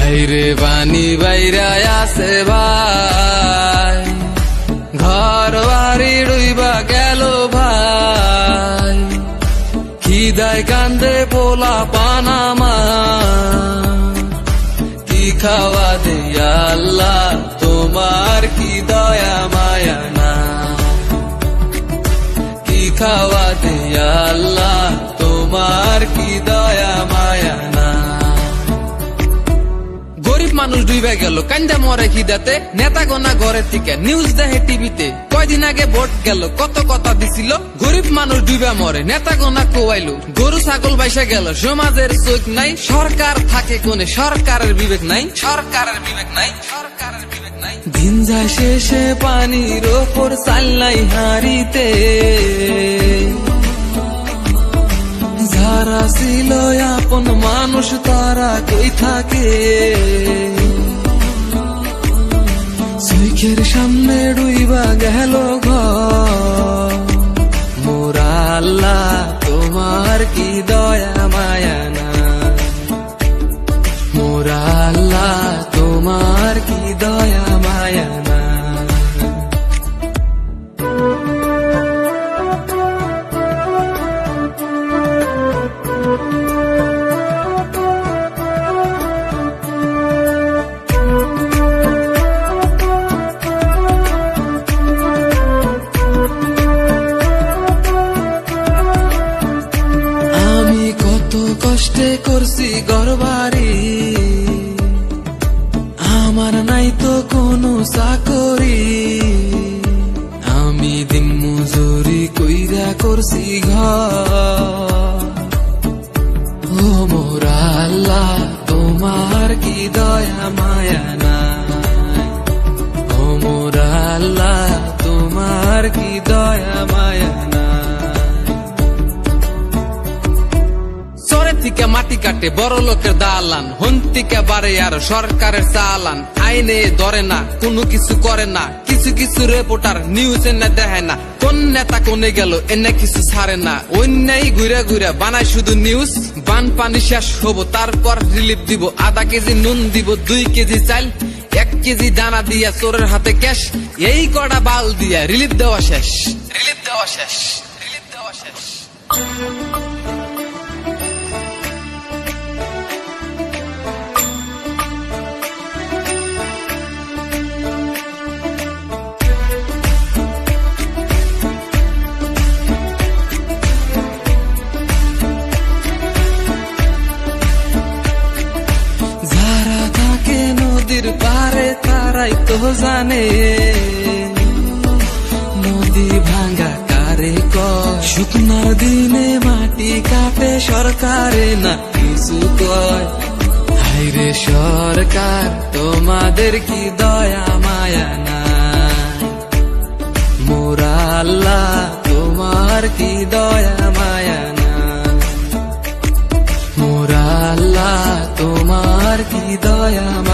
হাইরে পানি বাইরা আছে ভাই, ঘর বাড়ি ডুইবা গেল ভাই, খিদায় কান্দে পোলা পানামা, কি খাওয়া দিয়া আল্লাহ তোমার কি দয়া মায়া না, কি খাওয়া দিয়া আল্লাহ তোমার কি দয়া মায়া না। গরিব মানুষ ডুইবা গেল কান্দা মরে খিদাতে, নেতা গোনা ঘরের থেকে নিউজ দেখে টিভিতে, কয়দিন আগে ভোট গেল কত কথা দিছিল, গরিব মানুষ ডুইবা মরে নেতা গোনা কোয়াইলো, গরু ছাগল বাইসা গেল সমাজের চোখ নাই, সরকার থাকে কোনে সরকারের বিবেক নাই, সরকারের বিবেক নাই, সরকারের বিবেক নাই। দিন যায় শেষে পানির ওপর চাল নাই হারিতে, যারা ছিল আপন মানুষ তারা কই থাকে, চোখের সামনে ডুইবা গেল ঘর, মোরা আল্লাহ তোমার কি দয়া মায়া না, মোরা আল্লাহ তোমার কি দয়া মায়া না। কষ্টে করছি ঘরবাড়ি, আমার নাই তো কোনো চাকরি, আমি দিন মজুরি কইরা করছি ঘর, ও মোরা আল্লাহ তোমার কি দয়া মায়া না, ও মোরা আল্লাহ তোমার কি দয়া মায়া না। থেকে মাটি কাটে বড় লোকের দালান, হন থেকে বাড়ে আর সরকারের চালান, আইনে ধরে না কোনো কিছু করে না, কিছু কিছু রিপোর্টার নিউজ এনে দেখে না, কোন নেতা কোনে গেল এনে কিছু ছাড়ে না, অন্যায় ঘুরে ঘুরে বানায় শুধু নিউজ, বান পানি শেষ হবো তারপর রিলিফ দিব, আধা কেজি নুন দিব 2 কেজি চাল, 1 কেজি দানা দিয়া চোরের হাতে ক্যাশ, এই কটা বাল দিয়া রিলিফ দেওয়া শেষ, রিলিফ দেওয়া শেষ, রিলিফ দেওয়া শেষ। নদীর পারে তারাই তো জানে, নদী ভাঙ্গা কারে কয়, শুকনার দিনে মাটি কাটে সরকারে না কিছু কয়, হাইরে সরকার তোমাদের কি দয়া মায়া না, মোরা আল্লাহ তোমার কি দয়া মায়া না, মোরা আল্লাহ তোমার কি দয়া মায়া।